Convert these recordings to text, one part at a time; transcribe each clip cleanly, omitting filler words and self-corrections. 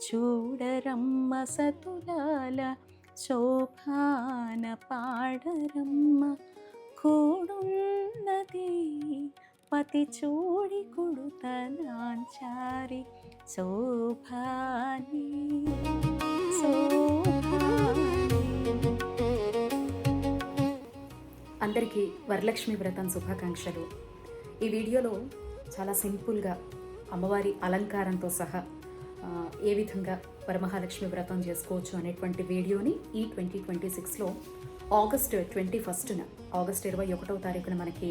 చూడరమ్మ సతులాల శోభాన పాడరమ్మ కూడున్నది పతి చూడి కుడుతనాంచారి శోభాని శోభాని. అందరికీ వరలక్ష్మి వ్రతం శుభాకాంక్షలు. ఈ వీడియోలో చాలా సింపుల్గా అమ్మవారి అలంకారంతో సహా ఏ విధంగా వరమహాలక్ష్మి వ్రతం చేసుకోవచ్చు అనేటువంటి వీడియోని ఈ 2026లో ఆగస్ట్ 21న ఆగస్ట్ 21వ తారీఖున మనకి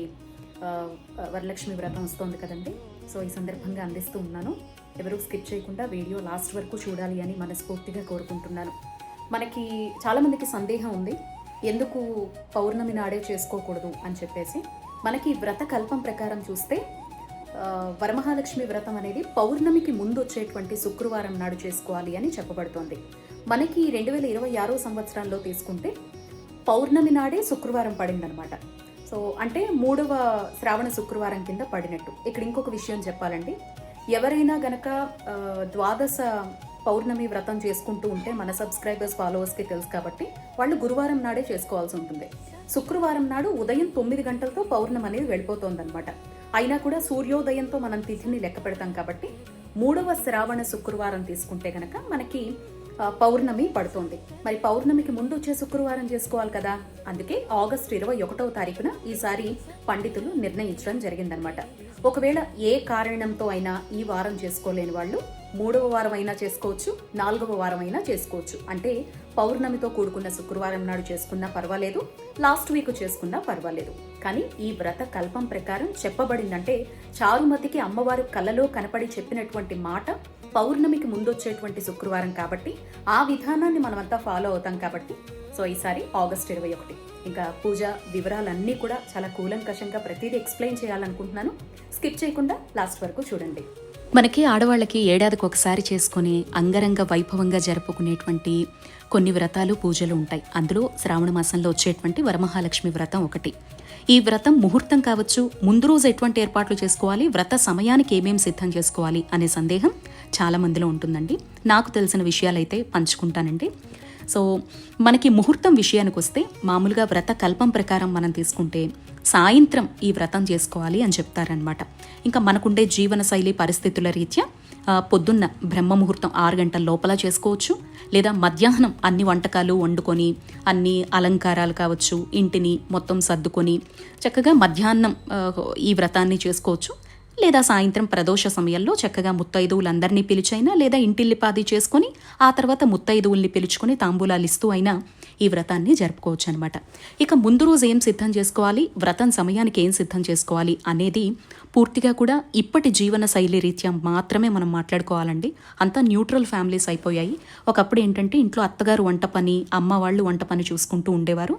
వరలక్ష్మి వ్రతం వస్తుంది కదండి. సో ఈ సందర్భంగా అందిస్తూ ఉన్నాను. ఎవరూ స్కిప్ చేయకుండా వీడియో లాస్ట్ వరకు చూడాలి అని మనస్ఫూర్తిగా కోరుకుంటున్నాను. మనకి చాలామందికి సందేహం ఉంది, ఎందుకు పౌర్ణమి నాడే చేసుకోకూడదు అని చెప్పేసి. మనకి వ్రత కల్పం ప్రకారం చూస్తే వరమహాలక్ష్మి వ్రతం అనేది పౌర్ణమికి ముందు వచ్చేటువంటి శుక్రవారం నాడు చేసుకోవాలి అని చెప్పబడుతోంది. మనకి 2026 సంవత్సరంలో తీసుకుంటే పౌర్ణమి నాడే శుక్రవారం పడిందనమాట. సో అంటే 3వ శ్రావణ శుక్రవారం కింద పడినట్టు. ఇక్కడ ఇంకొక విషయం చెప్పాలండి, ఎవరైనా గనక ద్వాదశ పౌర్ణమి వ్రతం చేసుకుంటూ ఉంటే మన సబ్స్క్రైబర్స్ ఫాలోవర్స్కి తెలుసు కాబట్టి వాళ్ళు గురువారం నాడే చేసుకోవాల్సి ఉంటుంది. శుక్రవారం నాడు ఉదయం 9 గంటలతో పౌర్ణమి అనేది వెళ్ళిపోతుందన్నమాట. అయినా కూడా సూర్యోదయంతో మనం తిథిని లెక్క పెడతాం కాబట్టి 3వ శ్రావణ శుక్రవారం తీసుకుంటే కనుక మనకి పౌర్ణమి పడుతుంది. మరి పౌర్ణమికి ముందు వచ్చే శుక్రవారం చేసుకోవాలి కదా, అందుకే ఆగస్ట్ 21వ తారీఖున ఈసారి పండితులు నిర్ణయించడం జరిగిందనమాట. ఒకవేళ ఏ కారణంతో అయినా ఈ వారం చేసుకోలేని వాళ్ళు 3వ వారం అయినా చేసుకోవచ్చు, 4వ వారం అయినా చేసుకోవచ్చు. అంటే పౌర్ణమితో కూడుకున్న శుక్రవారం నాడు చేసుకున్నా పర్వాలేదు, లాస్ట్ వీక్ చేసుకున్నా పర్వాలేదు. కానీ ఈ వ్రత కల్పం ప్రకారం చెప్పబడిందంటే చారుమతికి అమ్మవారు కలలో కనపడి చెప్పినటువంటి మాట పౌర్ణమికి ముందు వచ్చేటువంటి శుక్రవారం కాబట్టి ఆ విధానాన్ని మనమంతా ఫాలో అవుతాం కాబట్టి సో ఈసారి ఆగస్ట్ 21. ఇంకా పూజ వివరాలన్నీ కూడా చాలా కూలంకషంగా ప్రతిదీ ఎక్స్ప్లెయిన్ చేయాలనుకుంటున్నాను. స్కిప్ చేయకుండా లాస్ట్ వరకు చూడండి. మనకి ఆడవాళ్ళకి ఏడాదికి ఒకసారి చేసుకుని అంగరంగ వైభవంగా జరుపుకునేటువంటి కొన్ని వ్రతాలు పూజలు ఉంటాయి. అందులో శ్రావణ మాసంలో వచ్చేటువంటి వరమహాలక్ష్మి వ్రతం ఒకటి. ఈ వ్రతం ముహూర్తం కావచ్చు, ముందు రోజు ఎటువంటి ఏర్పాట్లు చేసుకోవాలి, వ్రత సమయానికి ఏమేమి సిద్ధం చేసుకోవాలి అనే సందేహం చాలా మందిలో ఉంటుందండి. నాకు తెలిసిన విషయాలైతే పంచుకుంటానండి. సో మనకి ముహూర్తం విషయానికి వస్తే మామూలుగా వ్రత కల్పం ప్రకారం మనం తీసుకుంటే సాయంత్రం ఈ వ్రతం చేసుకోవాలి అని చెప్తారనమాట. ఇంకా మనకుండే జీవన శైలి పరిస్థితుల రీత్యా పొద్దున్న బ్రహ్మ ముహూర్తం 6 గంటల లోపల చేసుకోవచ్చు, లేదా మధ్యాహ్నం అన్ని వంటకాలు వండుకొని అన్ని అలంకారాలు కావచ్చు ఇంటిని మొత్తం సర్దుకొని చక్కగా మధ్యాహ్నం ఈ వ్రతాన్ని చేసుకోవచ్చు. లేదా సాయంత్రం ప్రదోష సమయంలో చక్కగా ముత్తైదువులందరినీ పిలిచైనా లేదా ఇంటిల్లిపాది చేసుకొని ఆ తర్వాత ముత్తైదువుల్ని పిలుచుకొని తాంబూలాలు ఇస్తూ అయినా ఈ వ్రతాన్ని జరుపుకోవచ్చు అనమాట. ఇక ముందు రోజు ఏం సిద్ధం చేసుకోవాలి, వ్రతం సమయానికి ఏం సిద్ధం చేసుకోవాలి అనేది పూర్తిగా కూడా ఇప్పటి జీవన శైలి రీత్యా మాత్రమే మనం మాట్లాడుకోవాలండి. అంతా న్యూట్రల్ ఫ్యామిలీస్ అయిపోయాయి. ఒకప్పుడు ఏంటంటే ఇంట్లో అత్తగారు వంట పని, అమ్మ వాళ్ళు వంట పని చూసుకుంటూ ఉండేవారు,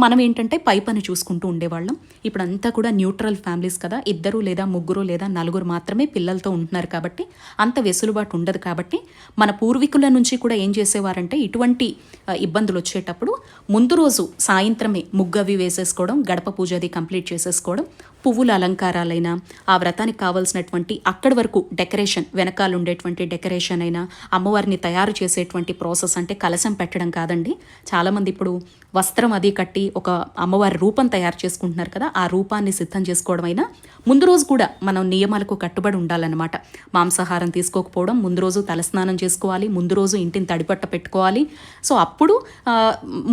మనం ఏంటంటే పై పని చూసుకుంటూ ఉండేవాళ్ళం. ఇప్పుడు అంతా కూడా న్యూట్రల్ ఫ్యామిలీస్ కదా, 2 లేదా 3 లేదా 4 మాత్రమే పిల్లలతో ఉంటున్నారు కాబట్టి అంత వెసులుబాటు ఉండదు. కాబట్టి మన పూర్వీకుల నుంచి కూడా ఏం చేసేవారంటే ఇటువంటి ఇబ్బందులు వచ్చేటప్పుడు ముందు రోజు సాయంత్రమే ముగ్గవి వేసేసుకోవడం, గడప పూజ అది కంప్లీట్ చేసేసుకోవడం, పువ్వుల అలంకారాలైనా ఆ వ్రతానికి కావాల్సినటువంటి అక్కడి వరకు డెకరేషన్, వెనకాల ఉండేటువంటి డెకరేషన్ అయినా, అమ్మవారిని తయారు చేసేటువంటి ప్రాసెస్ అంటే కలశం పెట్టడం కాదండి. చాలామంది ఇప్పుడు వస్త్రం అది కట్టి ఒక అమ్మవారి రూపం తయారు చేసుకుంటున్నారు కదా, ఆ రూపాన్ని సిద్ధం చేసుకోవడం అయినా ముందు రోజు కూడా మనం నియమాలకు కట్టుబడి ఉండాలన్నమాట. మాంసాహారం తీసుకోకపోవడం, ముందు రోజు తలస్నానం చేసుకోవాలి, ముందు రోజు ఇంటిని తడిపట్ట పెట్టుకోవాలి. సో అప్పుడు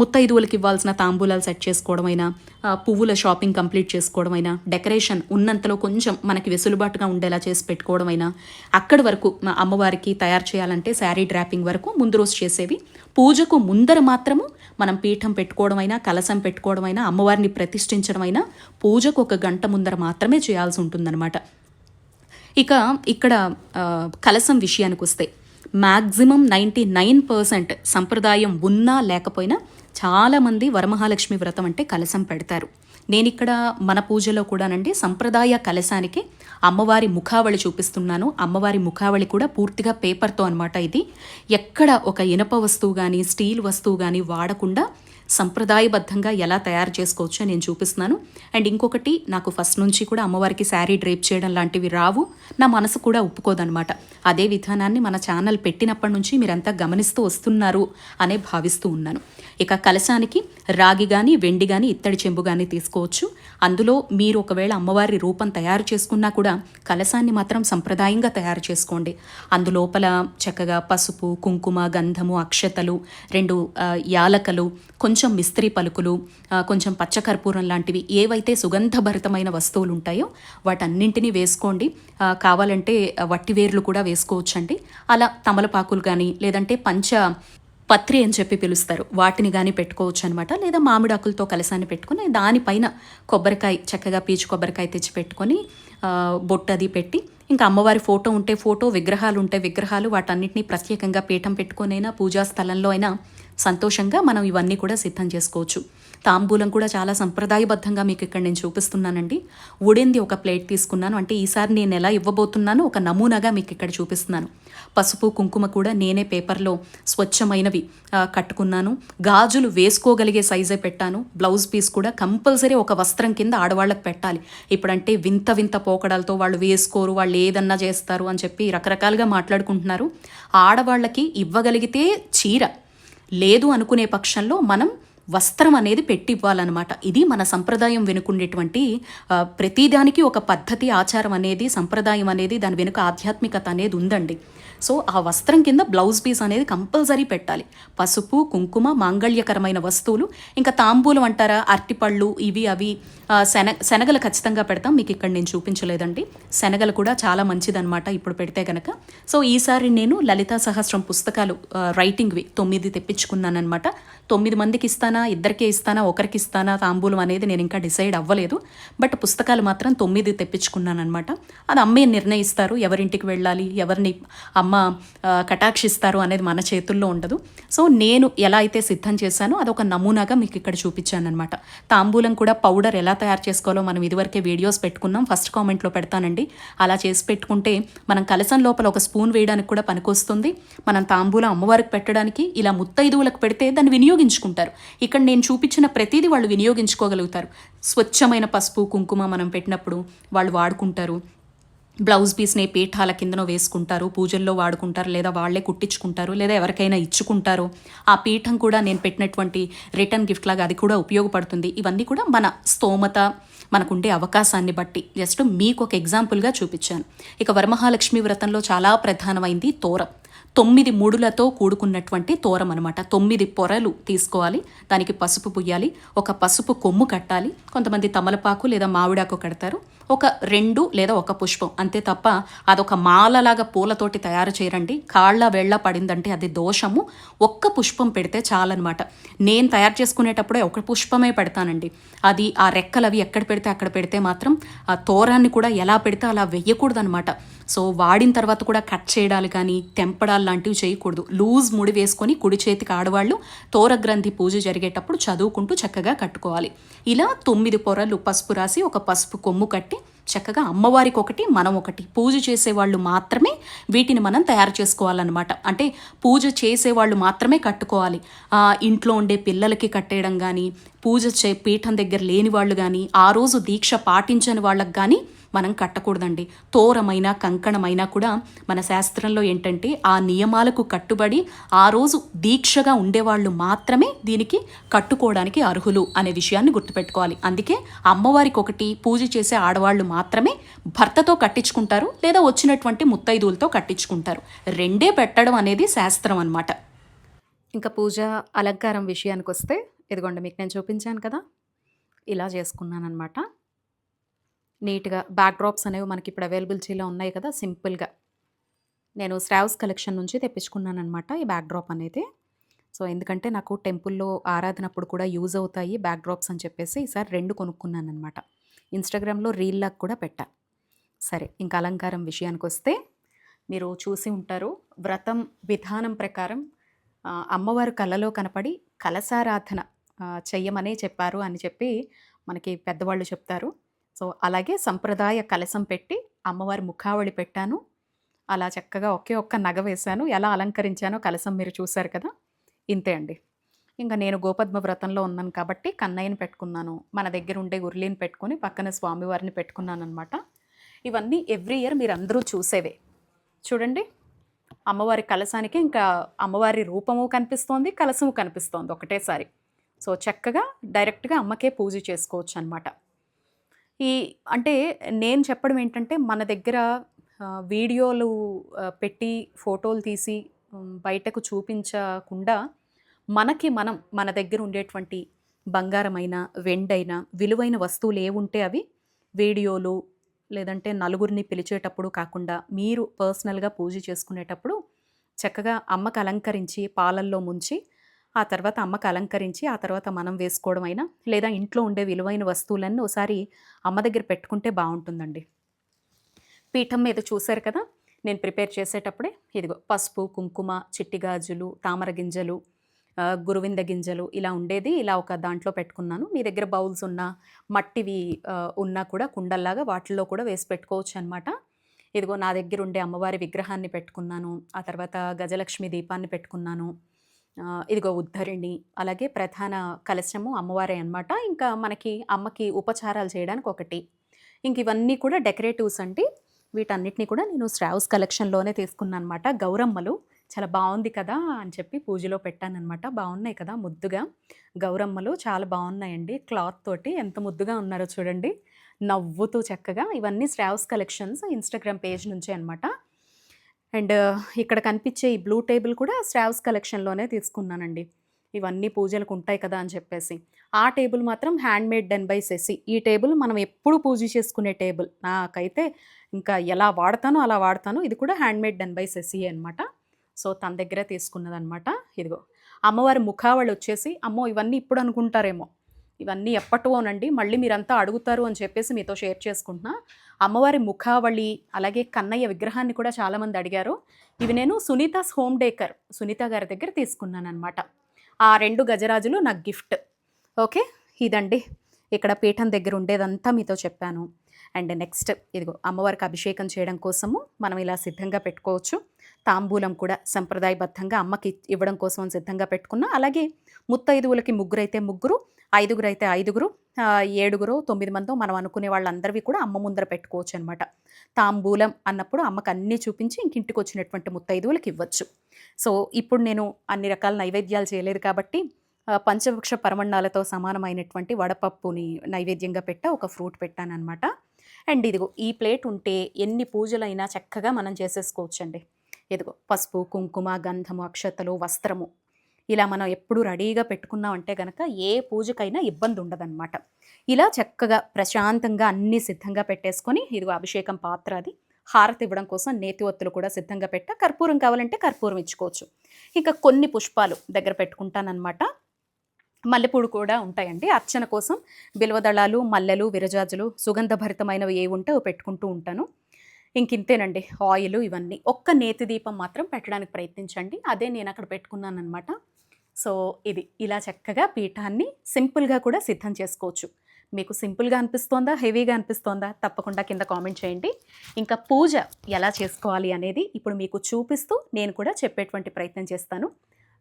ముత్తైదువులకి ఇవ్వాల్సిన తాంబూలాలు సెట్ చేసుకోవడం అయినా, పువ్వుల షాపింగ్ కంప్లీట్ చేసుకోవడం అయినా, డెకరేషన్ ఉన్నంతలో కొంచెం మనకి వెసులుబాటుగా ఉండేలా చేసి పెట్టుకోవడం అయినా, అక్కడి వరకు అమ్మవారికి తయారు చేయాలంటే శారీ డ్రాపింగ్ వరకు ముందు రోజు చేసేవి. పూజకు ముందర మాత్రము మనం పీఠం పెట్టుకోవడం అయినా, కలశం పెట్టుకోవడం అయినా, అమ్మవారిని ప్రతిష్ఠించడం అయినా పూజకు 1 గంట ముందర మాత్రమే చేయాల్సి ఉంటుందన్నమాట. ఇక ఇక్కడ కలశం విషయానికి వస్తే మ్యాక్సిమం 99% సంప్రదాయం ఉన్నా లేకపోయినా చాలామంది వరమహాలక్ష్మి వ్రతం అంటే కలశం పెడతారు. నేనిక్కడ మన పూజలో కూడానండి సంప్రదాయ కలశానికి అమ్మవారి ముఖావళి చూపిస్తున్నాను. అమ్మవారి ముఖావళి కూడా పూర్తిగా పేపర్తో అనమాట. ఇది ఎక్కడ ఒక ఇనప వస్తువు కానీ స్టీల్ వస్తువు కానీ వాడకుండా సంప్రదాయబద్ధంగా ఎలా తయారు చేసుకోవచ్చో నేను చూపిస్తున్నాను. అండ్ ఇంకొకటి, నాకు ఫస్ట్ నుంచి కూడా అమ్మవారికి శారీ డ్రేప్ చేయడం లాంటివి రావు, నా మనసు కూడా ఒప్పుకోదనమాట. అదే విధానాన్ని మన ఛానల్ పెట్టినప్పటి నుంచి మీరంతా గమనిస్తూ వస్తున్నారు అనే భావిస్తూ ఉన్నాను. ఇక కలశానికి రాగి కానీ వెండి కానీ ఇత్తడి చెంబు కానీ తీసుకోవచ్చు. అందులో మీరు ఒకవేళ అమ్మవారి రూపం తయారు చేసుకున్నా కూడా కలశాన్ని మాత్రం సంప్రదాయంగా తయారు చేసుకోండి. అందులోపల చక్కగా పసుపు, కుంకుమ, గంధము, అక్షతలు, 2 యాలకలు, కొంచెం మిస్త్రీ పలుకులు, కొంచెం పచ్చకర్పూరం లాంటివి ఏవైతే సుగంధభరితమైన వస్తువులు ఉంటాయో వాటన్నింటినీ వేసుకోండి. కావాలంటే వట్టివేర్లు కూడా వేసుకోవచ్చండి. అలా తమలపాకులు కానీ లేదంటే పత్రి అని చెప్పి పిలుస్తారు, వాటిని కానీ పెట్టుకోవచ్చు అనమాట. లేదా మామిడాకులతో కలశాన్ని పెట్టుకుని దానిపైన కొబ్బరికాయ, చక్కగా పీచు కొబ్బరికాయ తెచ్చి పెట్టుకొని బొట్టు అది పెట్టి, ఇంకా అమ్మవారి ఫోటో ఉంటే ఫోటో, విగ్రహాలు ఉంటే విగ్రహాలు, వాటన్నిటిని ప్రత్యేకంగా పీఠం పెట్టుకునైనా పూజా స్థలంలో అయినా సంతోషంగా మనం ఇవన్నీ కూడా సిద్ధం చేసుకోవచ్చు. తాంబూలం కూడా చాలా సంప్రదాయబద్ధంగా మీకు ఇక్కడ నేను చూపిస్తున్నానండి. ఉడింది ఒక ప్లేట్ తీసుకున్నాను. అంటే ఈసారి నేను ఎలా ఇవ్వబోతున్నానో ఒక నమూనాగా మీకు ఇక్కడ చూపిస్తున్నాను. పసుపు, కుంకుమ కూడా నేనే పేపర్లో స్వచ్ఛమైనవి కట్టుకున్నాను. గాజులు వేసుకోగలిగే సైజే పెట్టాను. బ్లౌజ్ పీస్ కూడా కంపల్సరీ ఒక వస్త్రం కింద ఆడవాళ్ళకి పెట్టాలి. ఇప్పుడంటే వింత వింత పోకడాలతో వాళ్ళు వేసుకోరు, వాళ్ళు ఏదన్నా చేస్తారు అని చెప్పి రకరకాలుగా మాట్లాడుకుంటున్నారు. ఆడవాళ్ళకి ఇవ్వగలిగితే చీర, లేదు అనుకునే పక్షంలో మనం వస్త్రం అనేది పెట్టి ఇవ్వాలన్నమాట. ఇది మన సంప్రదాయం వెనుకుండేటువంటి ప్రతిదానికి ఒక పద్ధతి, ఆచారం అనేది, సంప్రదాయం అనేది, దాని వెనుక ఆధ్యాత్మికత అనేది ఉందండి. సో ఆ వస్త్రం కింద బ్లౌజ్ పీస్ అనేది కంపల్సరీ పెట్టాలి. పసుపు, కుంకుమ, మాంగళ్యకరమైన వస్తువులు. ఇంకా తాంబూలం అంటారా, అరటిపళ్ళు, ఇవి అవి, శనగలు ఖచ్చితంగా పెడతాం. మీకు ఇక్కడ నేను చూపించలేదండి. శనగలు కూడా చాలా మంచిదన్నమాట ఇప్పుడు పెడితే కనుక. సో ఈసారి నేను లలితా సహస్రం పుస్తకాలు రైటింగ్వి 9 తెప్పించుకున్నానమాట. 9 మందికి ఇస్తానా, ఇద్దరికే ఇస్తానా, ఒకరికి ఇస్తానా తాంబూలం అనేది నేను ఇంకా డిసైడ్ అవ్వలేదు. బట్ పుస్తకాలు మాత్రం 9 తెప్పించుకున్నానమాట. అది అమ్మే నిర్ణయిస్తారు ఎవరింటికి వెళ్ళాలి, ఎవరిని అమ్మ కటాక్షిస్తారు అనేది మన చేతుల్లో ఉండదు. సో నేను ఎలా అయితే సిద్ధం చేశానో అదొక నమూనాగా మీకు ఇక్కడ చూపించానమాట. తాంబూలం కూడా పౌడర్ ఎలా తయారు చేసుకోవాలో మనం ఇదివరకే వీడియోస్ పెట్టుకున్నాం, ఫస్ట్ కామెంట్లో పెడతానండి. అలా చేసి పెట్టుకుంటే మనం కలసం లోపల ఒక స్పూన్ వేయడానికి కూడా పనికొస్తుంది. మనం తాంబూలం అమ్మవారికి పెట్టడానికి, ఇలా ముత్తైదువులకు పెడితే దాన్ని వినియోగించుకుంటారు. ఇక్కడ నేను చూపించిన ప్రతిదీ వాళ్ళు వినియోగించుకోగలుగుతారు. స్వచ్ఛమైన పసుపు, కుంకుమ మనం పెట్టినప్పుడు వాళ్ళు వాడుకుంటారు. బ్లౌజ్ పీస్ని పీఠాల కిందనో వేసుకుంటారు, పూజల్లో వాడుకుంటారు, లేదా వాళ్ళే కుట్టించుకుంటారు, లేదా ఎవరికైనా ఇచ్చుకుంటారు. ఆ పీఠం కూడా నేను పెట్టినటువంటి రిటర్న్ గిఫ్ట్ లాగా అది కూడా ఉపయోగపడుతుంది. ఇవన్నీ కూడా మన స్తోమత, మనకుండే అవకాశాన్ని బట్టి జస్ట్ మీకు ఒక ఎగ్జాంపుల్గా చూపించాను. ఇక వరమహాలక్ష్మి వ్రతంలో చాలా ప్రధానమైంది తోరం. 9 ముడులతో కూడుకున్నటువంటి తోరం అనమాట. 9 పొరలు తీసుకోవాలి, దానికి పసుపు పుయ్యాలి, ఒక పసుపు కొమ్ము కట్టాలి. కొంతమంది తమలపాకు లేదా మామిడాకు కడతారు. ఒక 2 లేదా ఒక పుష్పం అంతే తప్ప అదొక మాలలాగా పూలతోటి తయారు చేయరండి. కాళ్ళ వేళ్ళ పడిందంటే అది దోషము. ఒక్క పుష్పం పెడితే చాలన్నమాట. నేను తయారు చేసుకునేటప్పుడే ఒక పుష్పమే పెడతానండి. అది ఆ రెక్కలు అవి ఎక్కడ పెడితే అక్కడ పెడితే మాత్రం ఆ తోరాన్ని కూడా ఎలా పెడితే అలా వెయ్యకూడదనమాట. సో వాడిన తర్వాత కూడా కట్ చేయడాలు కానీ తెంపడాలు లాంటివి చేయకూడదు. లూజ్ ముడి వేసుకొని కుడి చేతికి ఆడవాళ్ళు తోరగ్రంథి పూజ జరిగేటప్పుడు చదువుకుంటూ చక్కగా కట్టుకోవాలి. ఇలా 9 పొరలు పసుపు రాసి ఒక పసుపు కొమ్ము కట్టి చక్కగా అమ్మవారికి ఒకటి, మనం ఒకటి, పూజ చేసేవాళ్ళు మాత్రమే వీటిని మనం తయారు చేసుకోవాలన్నమాట. అంటే పూజ చేసేవాళ్ళు మాత్రమే కట్టుకోవాలి. ఇంట్లో ఉండే పిల్లలకి కట్టేయడం కానీ, పూజ పీఠం దగ్గర లేని వాళ్ళు కానీ, ఆ రోజు దీక్ష పాటించని వాళ్ళకి కానీ మనం కట్టకూడదండి. తోరమైనా కంకణమైనా కూడా మన శాస్త్రంలో ఏంటంటే ఆ నియమాలకు కట్టుబడి ఆ రోజు దీక్షగా ఉండేవాళ్ళు మాత్రమే దీనికి కట్టుకోవడానికి అర్హులు అనే విషయాన్ని గుర్తుపెట్టుకోవాలి. అందుకే అమ్మవారికి ఒకటి, పూజ చేసే ఆడవాళ్ళు మాత్రమే భర్తతో కట్టించుకుంటారు, లేదా వచ్చినటువంటి ముత్తైదువులతో కట్టించుకుంటారు. 2 పెట్టడం అనేది శాస్త్రం అన్నమాట. ఇంకా పూజ అలంకారం విషయానికి వస్తే ఇదిగోండి, మీకు నేను చూపించాను కదా, ఇలా చేసుకున్నానమాట. నీట్గా బ్యాక్ డ్రాప్స్ అనేవి మనకి ఇప్పుడు అవైలబిలిటీలో ఉన్నాయి కదా, సింపుల్గా నేను శ్రావ్స్ కలెక్షన్ నుంచి తెప్పించుకున్నానమాట ఈ బ్యాక్ డ్రాప్ అనేది. సో ఎందుకంటే నాకు టెంపుల్లో ఆరాధనప్పుడు కూడా యూజ్ అవుతాయి బ్యాక్ డ్రాప్స్ అని చెప్పేసి ఈసారి 2 కొనుక్కున్నానమాట. ఇన్స్టాగ్రామ్లో రీల్లాగా కూడా పెట్టా. సరే, ఇంకా అలంకారం విషయానికి వస్తే మీరు చూసి ఉంటారు, వ్రతం విధానం ప్రకారం అమ్మవారు కళ్ళలో కనపడి కలశారాధన చెయ్యమనే చెప్పారు అని చెప్పి మనకి పెద్దవాళ్ళు చెప్తారు. సో, అలాగే సంప్రదాయ కలశం పెట్టి అమ్మవారి ముఖావళి పెట్టాను. అలా చక్కగా ఒకే ఒక్క నగ వేశాను. ఎలా అలంకరించానో కలశం మీరు చూశారు కదా! ఇంతే అండి. ఇంక నేను గోపద్మ వ్రతంలో ఉన్నాను కాబట్టి కన్నయ్యని పెట్టుకున్నాను. మన దగ్గర ఉండే ఉర్లిని పెట్టుకొని పక్కన స్వామివారిని పెట్టుకున్నాననమాట. ఇవన్నీ ఎవ్రీ ఇయర్ మీరందరూ చూసేవే. చూడండి, అమ్మవారి కలశానికి ఇంకా అమ్మవారి రూపము కనిపిస్తోంది, కలశము కనిపిస్తోంది ఒకటేసారి. సో, చక్కగా డైరెక్ట్‌గా అమ్మకే పూజ చేసుకోవచ్చనమాట. ఈ అంటే నేను చెప్పడం ఏంటంటే, మన దగ్గర వీడియోలు పెట్టి ఫోటోలు తీసి బయటకు చూపించకుండా మనకి మనం మన దగ్గర ఉండేటువంటి బంగారమైన, వెండైన, విలువైన వస్తువులు ఏవుంటే అవి వీడియోలు లేదంటే నలుగురిని పిలిచేటప్పుడు కాకుండా మీరు పర్సనల్‌గా పూజ చేసుకునేటప్పుడు చక్కగా అమ్మకి అలంకరించి పాలల్లో ముంచి, ఆ తర్వాత అమ్మకి అలంకరించి, ఆ తర్వాత మనం వేసుకోవడం అయినా లేదా ఇంట్లో ఉండే విలువైన వస్తువులన్నీ ఓసారి అమ్మ దగ్గర పెట్టుకుంటే బావుంటుందండి. పీఠం మీద చూశారు కదా! నేను ప్రిపేర్ చేసేటప్పుడే ఇదిగో పసుపు, కుంకుమ, చిట్టి గాజులు, తామర గింజలు, గురువింద గింజలు ఇలా ఉండేది. ఇలా ఒక దాంట్లో పెట్టుకున్నాను. మీ దగ్గర బౌల్స్ ఉన్నా, మట్టివి ఉన్నా కూడా కుండల్లాగా వాటిల్లో కూడా వేసి పెట్టుకోవచ్చనమాట. ఇదిగో నా దగ్గర ఉండే అమ్మవారి విగ్రహాన్ని పెట్టుకున్నాను. ఆ తర్వాత గజలక్ష్మి దీపాన్ని పెట్టుకున్నాను. ఇదిగో ఉద్ధరిణి, అలాగే ప్రధాన కలశము అమ్మవారే అనమాట. ఇంకా మనకి అమ్మకి ఉపచారాలు చేయడానికి ఒకటి. ఇంక ఇవన్నీ కూడా డెకరేటివ్స్ అండి. వీటన్నిటిని కూడా నేను శ్రావ్స్ కలెక్షన్‌లోనే తీసుకున్నాననమాట. గౌరమ్మలు చాలా బావుంది కదా అని చెప్పి పూజలో పెట్టాననమాట. బావున్నాయి కదా ముద్దుగా. గౌరమ్మలు చాలా బావున్నాయండి. క్లాత్ తోటి ఎంత ముద్దుగా ఉన్నారో చూడండి. నవ్వుతూ చక్కగా. ఇవన్నీ శ్రావ్స్ కలెక్షన్స్ ఇన్‌స్టాగ్రామ్ పేజ్ నుంచే అనమాట. అండ్ ఇక్కడ కనిపించే ఈ బ్లూ టేబుల్ కూడా శ్రావ్స్ కలెక్షన్‌లోనే తీసుకున్నానండి. ఇవన్నీ పూజలకు ఉంటాయి కదా అని చెప్పేసి. ఆ టేబుల్ మాత్రం హ్యాండ్‌మేడ్ డన్ బై శశి. ఈ టేబుల్ మనం ఎప్పుడు పూజ చేసుకునే టేబుల్. నాకైతే ఇంకా ఎలా వాడతానో అలా వాడతాను. ఇది కూడా హ్యాండ్‌మేడ్ డన్ బై శశియే అనమాట. సో, తన దగ్గరే తీసుకున్నదనమాట. ఇదిగో అమ్మవారి ముఖావళి వచ్చేసి, అమ్మో ఇవన్నీ ఇప్పుడు అనుకుంటారేమో, ఇవన్నీ ఎప్పటివోనండి. మళ్ళీ మీరంతా అడుగుతారు అని చెప్పేసి మీతో షేర్ చేసుకుంటున్నా. అమ్మవారి ముఖావళి, అలాగే కన్నయ్య విగ్రహాన్ని కూడా చాలామంది అడిగారు. ఇవి నేను సునీతాస్ హోమ్ డేకర్ సునీత గారి దగ్గర తీసుకున్నాననమాట. ఆ 2 గజరాజులు నాకు గిఫ్ట్. ఓకే, ఇదండి ఇక్కడ పీఠం దగ్గర ఉండేదంతా మీతో చెప్పాను. అండ్ నెక్స్ట్ ఇదిగో అమ్మవారికి అభిషేకం చేయడం కోసము మనం ఇలా సిద్ధంగా పెట్టుకోవచ్చు. తాంబూలం కూడా సంప్రదాయబద్ధంగా అమ్మకి ఇవ్వడం కోసం సిద్ధంగా పెట్టుకున్నా. అలాగే ముత్తైదువులకి ముగ్గురైతే ముగ్గురు, ఐదుగురైతే ఐదుగురు, 7 9 మందో మనం అనుకునే వాళ్ళందరివి కూడా అమ్మ ముందర పెట్టుకోవచ్చు అనమాట. తాంబూలం అన్నప్పుడు అమ్మకు అన్నీ చూపించి ఇంటికి వచ్చినటువంటి ముత్తైదువులకి ఇవ్వచ్చు. సో, ఇప్పుడు నేను అన్ని రకాల నైవేద్యాలు చేయలేదు కాబట్టి పంచవృక్ష పరమన్నాలతో సమానమైనటువంటి వడపప్పుని నైవేద్యంగా పెట్టా, ఒక ఫ్రూట్ పెట్టాననమాట. అండ్ ఇదిగో ఈ ప్లేట్ ఉంటే ఎన్ని పూజలైనా చక్కగా మనం చేసేసుకోవచ్చండి. ఇదిగో పసుపు, కుంకుమ, గంధము, అక్షతలు, వస్త్రము ఇలా మనం ఎప్పుడు రెడీగా పెట్టుకున్నామంటే గనక ఏ పూజకైనా ఇబ్బంది ఉండదన్నమాట. ఇలా చక్కగా ప్రశాంతంగా అన్నీ సిద్ధంగా పెట్టేసుకొని ఇదిగో అభిషేకం పాత్ర అది, హారతి ఇవ్వడం కోసం నేతి ఒత్తులు కూడా సిద్ధంగా పెట్టా. కర్పూరం కావాలంటే కర్పూరం ఇచ్చుకోవచ్చు. ఇంకా కొన్ని పుష్పాలు దగ్గర పెట్టుకుంటానన్నమాట. మల్లెపూలు కూడా ఉంటాయండి అర్చన కోసం. బిల్వదళాలు, మల్లెలు, విరజాజులు, సుగంధభరితమైనవి ఏవి ఉంటే అవి పెట్టుకుంటూ ఉంటాను. ఇంకింతేనండి ఆయిలు ఇవన్నీ. ఒక్క నేతి దీపం మాత్రం పెట్టడానికి ప్రయత్నించండి. అదే నేను అక్కడ పెట్టుకున్నానమాట. సో, ఇది ఇలా చక్కగా పీఠాన్ని సింపుల్గా కూడా సిద్ధం చేసుకోవచ్చు. మీకు సింపుల్గా అనిపిస్తోందా, హెవీగా అనిపిస్తోందా? తప్పకుండా కింద కామెంట్ చేయండి. ఇంకా పూజ ఎలా చేసుకోవాలి అనేది ఇప్పుడు మీకు చూపిస్తూ నేను కూడా చెప్పేటువంటి ప్రయత్నం చేస్తాను.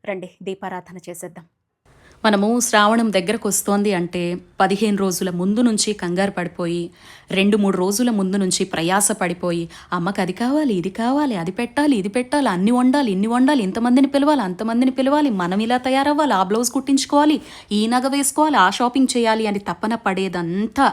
రండి దీపారాధన చేసేద్దాం. మనము శ్రావణం దగ్గరకు వస్తోంది అంటే 15 రోజుల ముందు నుంచి కంగారు పడిపోయి, 2-3 రోజుల ముందు నుంచి ప్రయాస పడిపోయి, అమ్మకి అది కావాలి, ఇది కావాలి, అది పెట్టాలి, ఇది పెట్టాలి, అన్ని వండాలి, ఇన్ని వండాలి, ఇంతమందిని పిలవాలి, అంతమందిని పిలవాలి, మనం ఇలా తయారవ్వాలి, ఆ బ్లౌజ్ కుట్టించుకోవాలి, ఈ నగ వేసుకోవాలి, ఆ షాపింగ్ చేయాలి అని తపన పడేదంతా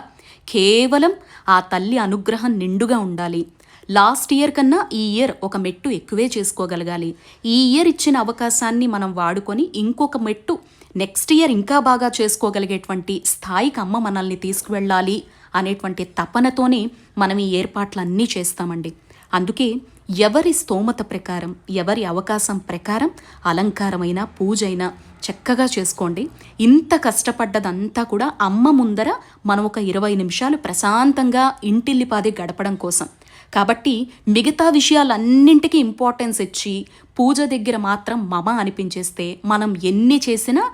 కేవలం ఆ తల్లి అనుగ్రహం నిండుగా ఉండాలి. లాస్ట్ ఇయర్ కన్నా ఈ ఇయర్ ఒక మెట్టు ఎక్కువే చేసుకోగలగాలి. ఈ ఇయర్ ఇచ్చిన అవకాశాన్ని మనం వాడుకొని ఇంకొక మెట్టు నెక్స్ట్ ఇయర్ ఇంకా బాగా చేసుకోగలిగేటువంటి స్థాయికి అమ్మ మనల్ని తీసుకువెళ్ళాలి అనేటువంటి తపనతోనే మనం ఈ ఏర్పాట్లన్నీ చేస్తామండి. అందుకే ఎవరి స్తోమత ప్రకారం, ఎవరి అవకాశం ప్రకారం అలంకారమైన పూజైనా చక్కగా చేసుకోండి. ఇంత కష్టపడ్డదంతా కూడా అమ్మ ముందర మనం ఒక 20 నిమిషాలు ప్రశాంతంగా ఇంటిల్లిపాది గడపడం కోసం. కాబట్టి మిగతా విషయాలన్నింటికీ ఇంపార్టెన్స్ ఇచ్చి పూజ దగ్గర మాత్రం మమ అనిపించేస్తే మనం ఎన్ని చేసినా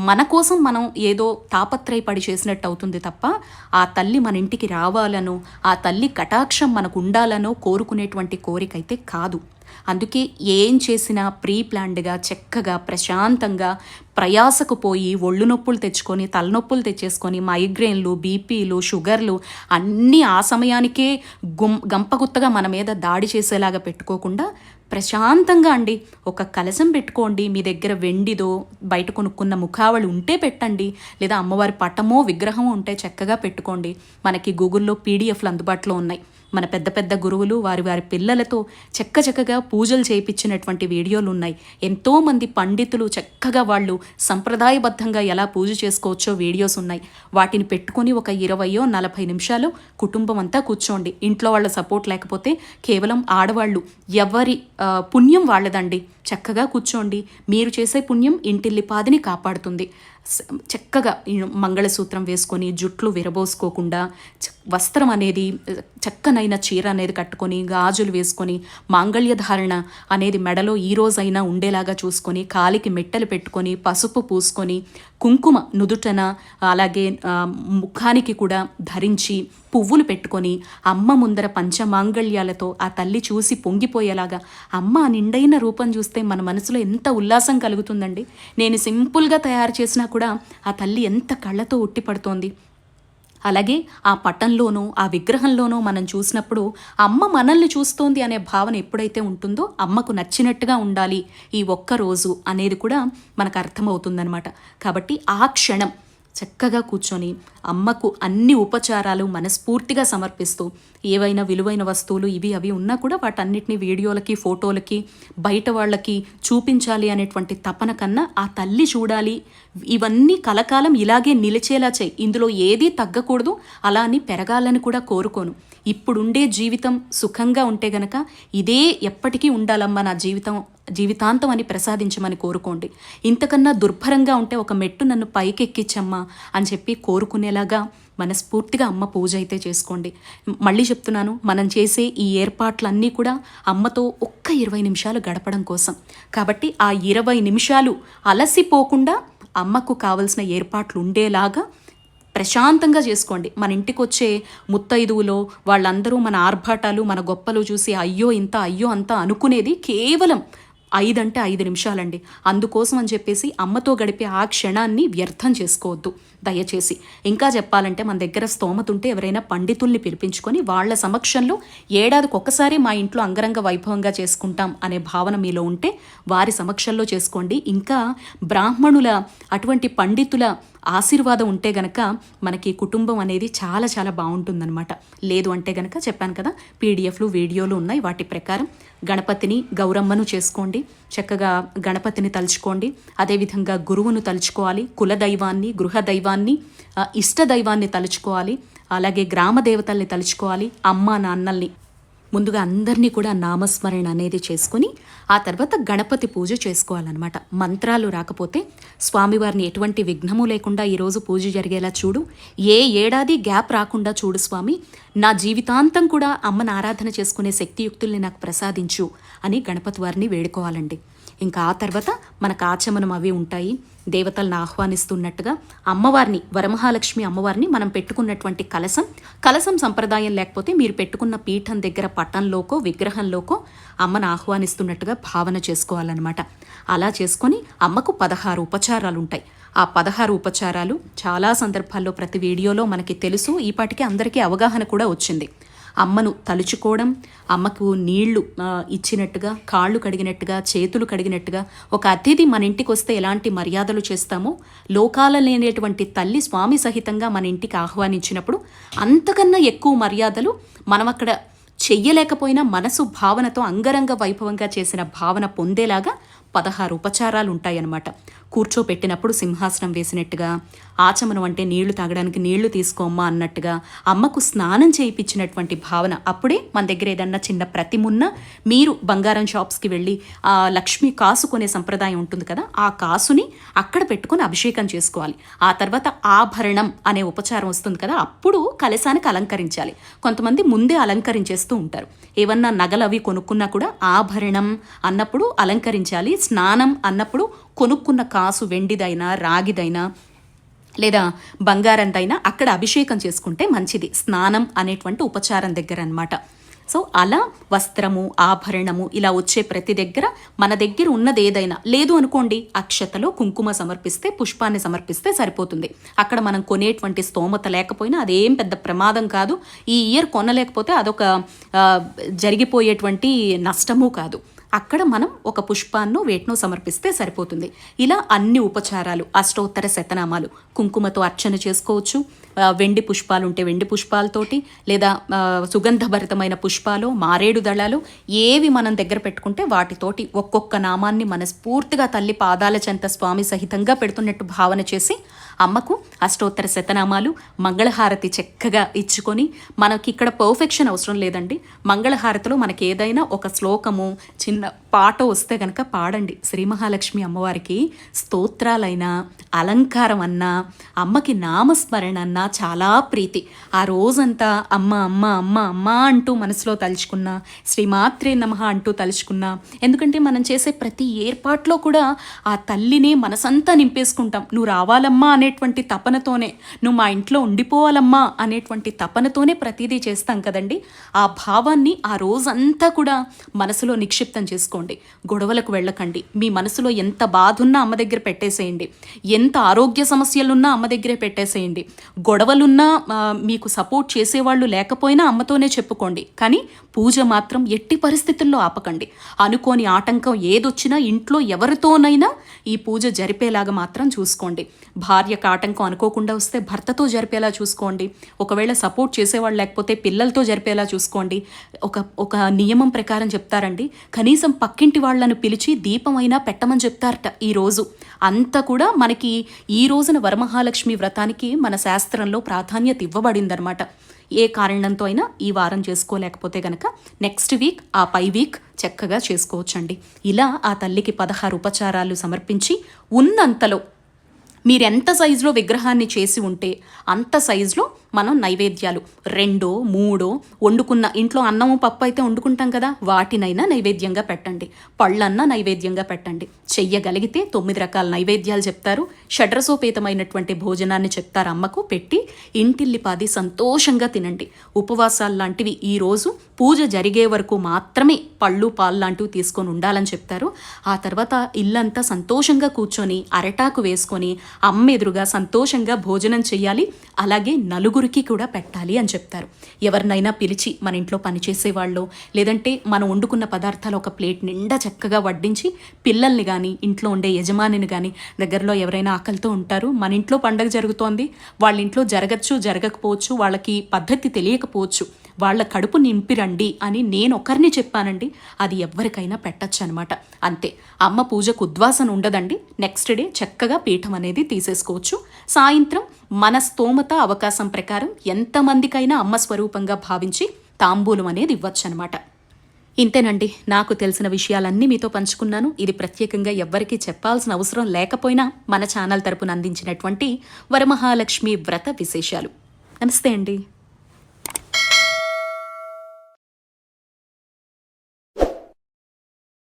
మన కోసం మనం ఏదో తాపత్రయపడి చేసినట్టు అవుతుంది తప్ప ఆ తల్లి మన ఇంటికి రావాలనో ఆ తల్లి కటాక్షం మనకు ఉండాలనో కోరుకునేటువంటి కోరిక అయితే కాదు. అందుకే ఏం చేసినా ప్రీ ప్లాన్డ్గా చక్కగా ప్రశాంతంగా ప్రయాసకు పోయి ఒళ్ళు నొప్పులు తెచ్చుకొని తలనొప్పులు తెచ్చేసుకొని మైగ్రేన్లు బీపీలు షుగర్లు అన్నీ ఆ సమయానికే గంపగుత్తగా మన మీద దాడి చేసేలాగా పెట్టుకోకుండా ప్రశాంతంగా అండి ఒక కలశం పెట్టుకోండి. మీ దగ్గర వెండిదో బయట కొనుక్కున్న ముఖావళి ఉంటే పెట్టండి, లేదా అమ్మవారి పటమో విగ్రహమో ఉంటే చక్కగా పెట్టుకోండి. మనకి గూగుల్లో పీడిఎఫ్లు అందుబాటులో ఉన్నాయి. మన పెద్ద పెద్ద గురువులు వారి వారి పిల్లలతో చక్కగా పూజలు చేయించినటువంటి వీడియోలు ఉన్నాయి. ఎంతోమంది పండితులు చక్కగా వాళ్ళు సంప్రదాయబద్ధంగా ఎలా పూజ చేసుకోవచ్చో వీడియోస్ ఉన్నాయి. వాటిని పెట్టుకొని ఒక 20-40 నిమిషాలు కుటుంబం అంతా కూర్చోండి. ఇంట్లో వాళ్ళ సపోర్ట్ లేకపోతే కేవలం ఆడవాళ్ళు ఎవరి పుణ్యం వాళ్ళదండి. చక్కగా కూర్చోండి. మీరు చేసే పుణ్యం ఇంటిల్లిపాదిని కాపాడుతుంది. చక్కగా మంగళసూత్రం వేసుకొని జుట్లు విరబోసుకోకుండా వస్త్రం అనేది చక్కనైన చీర అనేది కట్టుకొని గాజులు వేసుకొని మాంగళ్య ధారణ అనేది మెడలో ఈ రోజైనా ఉండేలాగా చూసుకొని కాలికి మెట్టలు పెట్టుకొని పసుపు పూసుకొని కుంకుమ నుదుటన అలాగే ముఖానికి కూడా ధరించి పువ్వులు పెట్టుకొని అమ్మ ముందర పంచమాంగళ్యాలతో ఆ తల్లి చూసి పొంగిపోయేలాగా అమ్మ నిండైన రూపం చూస్తే మన మనసులో ఎంత ఉల్లాసం కలుగుతుందండి. నేను సింపుల్గా తయారు చేసినా కూడా ఆ తల్లి ఎంత కళ్ళతో ఉట్టిపడుతోంది. అలాగే ఆ పటంలోనూ ఆ విగ్రహంలోనూ మనం చూసినప్పుడు అమ్మ మనల్ని చూస్తోంది అనే భావన ఎప్పుడైతే ఉంటుందో అమ్మకు నచ్చినట్టుగా ఉండాలి ఈ ఒక్క రోజు అనేది కూడా మనకు అర్థమవుతుందనమాట. కాబట్టి ఆ క్షణం చక్కగా కూర్చొని అమ్మకు అన్ని ఉపచారాలు మనస్ఫూర్తిగా సమర్పిస్తూ ఏవైనా విలువైన వస్తువులు ఇవి అవి ఉన్నా కూడా వాటన్నిటిని వీడియోలకి ఫోటోలకి బయట వాళ్ళకి చూపించాలి అనేటువంటి తపన కన్నా ఆ తల్లి చూడాలి, ఇవన్నీ కలకాలం ఇలాగే నిలిచేలా చేయి, ఇందులో ఏదీ తగ్గకూడదు, అలా అని పెరగాలని కూడా కోరుకోను. ఇప్పుడుండే జీవితం సుఖంగా ఉంటే గనక ఇదే ఎప్పటికీ ఉండాలమ్మా నా జీవితాంతం అని ప్రసాదించమని కోరుకోండి. ఇంతకన్నా దుర్భరంగా ఉంటే ఒక మెట్టు నన్ను పైకెక్కించమ్మా అని చెప్పి కోరుకునేలాగా మనస్ఫూర్తిగా అమ్మ పూజ అయితే చేసుకోండి. మళ్ళీ చెప్తున్నాను, మనం చేసే ఈ ఏర్పాట్లన్నీ కూడా అమ్మతో ఒక్క 20 నిమిషాలు గడపడం కోసం. కాబట్టి ఆ 20 నిమిషాలు అలసిపోకుండా అమ్మకు కావలసిన ఏర్పాట్లు ఉండేలాగా ప్రశాంతంగా చేసుకోండి. మన ఇంటికి వచ్చే ముత్తైదువులో వాళ్ళందరూ మన ఆర్భాటాలు మన గొప్పలు చూసి అయ్యో ఇంత అయ్యో అంత అనుకునేది కేవలం 5 అంటే 5 నిమిషాలండి. అందుకోసం అని చెప్పేసి అమ్మతో గడిపే ఆ క్షణాన్ని వ్యర్థం చేసుకోవద్దు దయచేసి. ఇంకా చెప్పాలంటే మన దగ్గర స్తోమత ఉంటే ఎవరైనా పండితుల్ని పిలిపించుకొని వాళ్ళ సమక్షంలో ఏడాదికి ఒక్కసారి మా ఇంట్లో అంగరంగ వైభవంగా చేసుకుంటాం అనే భావన మీలో ఉంటే వారి సమక్షంలో చేసుకోండి. ఇంకా బ్రాహ్మణుల అటువంటి పండితుల ఆశీర్వాదం ఉంటే గనక మనకి కుటుంబం అనేది చాలా చాలా బాగుంటుందన్నమాట. లేదు అంటే గనక చెప్పాను కదా, పీడిఎఫ్లు వీడియోలు ఉన్నాయి. వాటి ప్రకారం గణపతిని గౌరమ్మను చేసుకోండి. చక్కగా గణపతిని తలుచుకోండి. అదేవిధంగా గురువును తలుచుకోవాలి, కులదైవాన్ని గృహదైవాన్ని ఇష్టదైవాన్ని తలుచుకోవాలి. అలాగే గ్రామ దేవతల్ని తలుచుకోవాలి, అమ్మ నాన్నల్ని. ముందుగా అందరినీ కూడా నామస్మరణ అనేది చేసుకొని ఆ తర్వాత గణపతి పూజ చేసుకోవాలన్నమాట. మంత్రాలు రాకపోతే స్వామివారిని ఎటువంటి విఘ్నము లేకుండా ఈరోజు పూజ జరిగేలా చూడు, ఏ ఏడాది గ్యాప్ రాకుండా చూడు స్వామి, నా జీవితాంతం కూడా అమ్మను ఆరాధన చేసుకునే శక్తియుక్తుల్ని నాకు ప్రసాదించు అని గణపతి వారిని వేడుకోవాలండి. ఇంకా ఆ తర్వాత మనకు ఆచమనం అవి ఉంటాయి. దేవతలను ఆహ్వానిస్తున్నట్టుగా అమ్మవారిని, వరమహాలక్ష్మి అమ్మవారిని మనం పెట్టుకున్నటువంటి కలశం సంప్రదాయం లేకపోతే మీరు పెట్టుకున్న పీఠం దగ్గర పటంలోకో విగ్రహంలోకో అమ్మను ఆహ్వానిస్తున్నట్టుగా భావన చేసుకోవాలన్నమాట. అలా చేసుకొని అమ్మకు 16 ఉపచారాలు ఉంటాయి. ఆ 16 ఉపచారాలు చాలా సందర్భాల్లో ప్రతి వీడియోలో మనకి తెలుసు, ఈపాటికి అందరికీ అవగాహన కూడా వచ్చింది. అమ్మను తలుచుకోవడం, అమ్మకు నీళ్లు ఇచ్చినట్టుగా, కాళ్ళు కడిగినట్టుగా, చేతులు కడిగినట్టుగా, ఒక అతిథి మన ఇంటికి వస్తే ఎలాంటి మర్యాదలు చేస్తామో లోకాల లేనటువంటి తల్లి స్వామి సహితంగా మన ఇంటికి ఆహ్వానించినప్పుడు అంతకన్నా ఎక్కువ మర్యాదలు మనం అక్కడ చెయ్యలేకపోయినా మనసు భావనతో అంగరంగ వైభవంగా చేసిన భావన పొందేలాగా 16 ఉపచారాలు ఉంటాయన్నమాట. కూర్చోపెట్టినప్పుడు సింహాసనం వేసినట్టుగా, ఆచమనం అంటే నీళ్లు తాగడానికి నీళ్లు తీసుకోమ్మా అన్నట్టుగా అమ్మకు స్నానం చేయించినటువంటి భావన. అప్పుడే మన దగ్గర ఏదన్నా చిన్న ప్రతిమున్న మీరు బంగారం షాప్స్కి వెళ్ళి ఆ లక్ష్మి కాసు కొనే సంప్రదాయం ఉంటుంది కదా, ఆ కాసుని అక్కడ పెట్టుకొని అభిషేకం చేసుకోవాలి. ఆ తర్వాత ఆభరణం అనే ఉపచారం వస్తుంది కదా, అప్పుడు కలశానికి అలంకరించాలి. కొంతమంది ముందే అలంకరించేస్తూ ఉంటారు. ఏమన్నా నగలు అవి కొనుక్కున్నా కూడా ఆభరణం అన్నప్పుడు అలంకరించాలి. స్నానం అన్నప్పుడు కొనుక్కున్న కాసు వెండిదైనా రాగిదైనా లేదా బంగారందైనా అక్కడ అభిషేకం చేసుకుంటే మంచిది, స్నానం అనేటువంటి ఉపచారం దగ్గర అన్నమాట. సో అలా వస్త్రము ఆభరణము ఇలా వచ్చే ప్రతి దగ్గర మన దగ్గర ఉన్నది ఏదైనా లేదు అనుకోండి, అక్షతలో కుంకుమ సమర్పిస్తే పుష్పాన్ని సమర్పిస్తే సరిపోతుంది. అక్కడ మనం కొనేటువంటి స్తోమత లేకపోయినా అదేం పెద్ద ప్రమాదం కాదు. ఈ ఇయర్ కొనలేకపోతే అదొక జరిగిపోయేటువంటి నష్టము కాదు. అక్కడ మనం ఒక పుష్పాన్నో వేట్నో సమర్పిస్తే సరిపోతుంది. ఇలా అన్ని ఉపచారాలు, అష్టోత్తర శతనామాలు, కుంకుమతో అర్చన చేసుకోవచ్చు. వెండి పుష్పాలు ఉంటే వెండి పుష్పాలతోటి, లేదా సుగంధభరితమైన పుష్పాలు, మారేడు దళాలు ఏవి మనం దగ్గర పెట్టుకుంటే వాటితోటి ఒక్కొక్క నామాన్ని మనస్ఫూర్తిగా తల్లి పాదాల చెంత స్వామి సహితంగా పెడుతున్నట్టు భావన చేసి అమ్మకు అష్టోత్తర శతనామాలు, మంగళహారతి చక్కగా ఇచ్చుకొని, మనకి ఇక్కడ పర్ఫెక్షన్ అవసరం లేదండి. మంగళహారతిలో మనకి ఏదైనా ఒక శ్లోకము చిన్న పాట వస్తే గనక పాడండి. శ్రీ మహాలక్ష్మి అమ్మవారికి స్తోత్రాలైనా అలంకారం అన్నా అమ్మకి నామస్మరణ అన్నా చాలా ప్రీతి. ఆ రోజంతా అమ్మ అమ్మ అమ్మ అమ్మ అంటూ మనసులో తలుచుకున్నా, శ్రీమాత్రే నమః అంటూ తలుచుకున్నా. ఎందుకంటే మనం చేసే ప్రతి ఏర్పాట్లో కూడా ఆ తల్లిని మనసంతా నింపేసుకుంటాం. నువ్వు రావాలమ్మా అనేటువంటి తపనతోనే, నువ్వు మా ఇంట్లో ఉండిపోవాలమ్మా అనేటువంటి తపనతోనే ప్రతిదీ చేస్తాం కదండి. ఆ భావాన్ని ఆ రోజంతా కూడా మనసులో నిక్షిప్తం చేసుకోండి. గొడవలకు వెళ్ళకండి. మీ మనసులో ఎంత బాధ ఉన్నా అమ్మ దగ్గర పెట్టేసేయండి. ఎంత ఆరోగ్య సమస్యలున్నా అమ్మ దగ్గరే పెట్టేసేయండి. గొడవలున్నా మీకు సపోర్ట్ చేసేవాళ్ళు లేకపోయినా అమ్మతోనే చెప్పుకోండి. కానీ పూజ మాత్రం ఎట్టి పరిస్థితుల్లో ఆపకండి. అనుకోని ఆటంకం ఏదొచ్చినా ఇంట్లో ఎవరితోనైనా ఈ పూజ జరిపేలాగా మాత్రం చూసుకోండి. భార్యకు ఆటంకం అనుకోకుండా వస్తే భర్తతో జరిపేలా చూసుకోండి. ఒకవేళ సపోర్ట్ చేసేవాళ్ళు లేకపోతే పిల్లలతో జరిపేలా చూసుకోండి. ఒక నియమం ప్రకారం చెప్తారండి, కనీసం పక్కింటి వాళ్ళను పిలిచి దీపమైనా పెట్టమని చెప్తారట. ఈరోజు అంతా కూడా మనకి ఈ రోజున వరమహాలక్ష్మి వ్రతానికి మన శాస్త్రంలో ప్రాధాన్యత ఇవ్వబడిందనమాట. ఏ కారణంతో అయినా ఈ వారం చేసుకోలేకపోతే గనక నెక్స్ట్ వీక్, ఆ పై వీక్ చక్కగా చేసుకోవచ్చండి. ఇలా ఆ తల్లికి 16 ఉపచారాలు సమర్పించి ఉన్నంతలో మీరెంత సైజులో విగ్రహాన్ని చేసి ఉంటే అంత సైజులో మనం నైవేద్యాలు 2, 3 వండుకున్న ఇంట్లో అన్నము పప్పు అయితే వండుకుంటాం కదా, వాటినైనా నైవేద్యంగా పెట్టండి. పళ్ళన్నా నైవేద్యంగా పెట్టండి. చెయ్యగలిగితే 9 రకాల నైవేద్యాలు చెప్తారు. షడ్రసోపేతమైనటువంటి భోజనాన్ని చెప్తారు అమ్మకు. పెట్టి ఇంటిల్లిపాది సంతోషంగా తినండి. ఉపవాసాలు లాంటివి ఈరోజు పూజ జరిగే వరకు మాత్రమే పళ్ళు పాలు లాంటివి తీసుకొని ఉండాలని చెప్తారు. ఆ తర్వాత ఇల్లంతా సంతోషంగా కూర్చొని అరటాకు వేసుకొని అమ్మ ఎదురుగా సంతోషంగా భోజనం చెయ్యాలి. అలాగే నలుగురికి కూడా పెట్టాలి అని చెప్తారు. ఎవరినైనా పిలిచి మన ఇంట్లో పనిచేసేవాళ్ళు, లేదంటే మనం వండుకున్న పదార్థాలు ఒక ప్లేట్ నిండా చక్కగా వడ్డించి పిల్లల్ని కానీ ఇంట్లో ఉండే యజమానిని కానీ, దగ్గరలో ఎవరైనా ఆకలితో ఉంటారు, మన ఇంట్లో పండగ జరుగుతోంది, వాళ్ళ ఇంట్లో జరగచ్చు జరగకపోవచ్చు, వాళ్ళకి పద్ధతి తెలియకపోవచ్చు, వాళ్ళ కడుపు నింపిరండి అని నేను ఒకరిని చెప్పానండి. అది ఎవరికైనా పెట్టచ్చు అనమాట. అంతే. అమ్మ పూజకు ఉద్వాసన ఉండదండి. నెక్స్ట్ డే చక్కగా పీఠం అనేది తీసేసుకోవచ్చు. సాయంత్రం మన స్తోమత అవకాశం ప్రకారం ఎంతమందికైనా అమ్మ స్వరూపంగా భావించి తాంబూలం అనేది ఇవ్వచ్చు అనమాట. ఇంతేనండి, నాకు తెలిసిన విషయాలన్నీ మీతో పంచుకున్నాను. ఇది ప్రత్యేకంగా ఎవ్వరికీ చెప్పాల్సిన అవసరం లేకపోయినా మన ఛానల్ తరపున అందించినటువంటి వరమహాలక్ష్మి వ్రత విశేషాలు. నమస్తే అండి.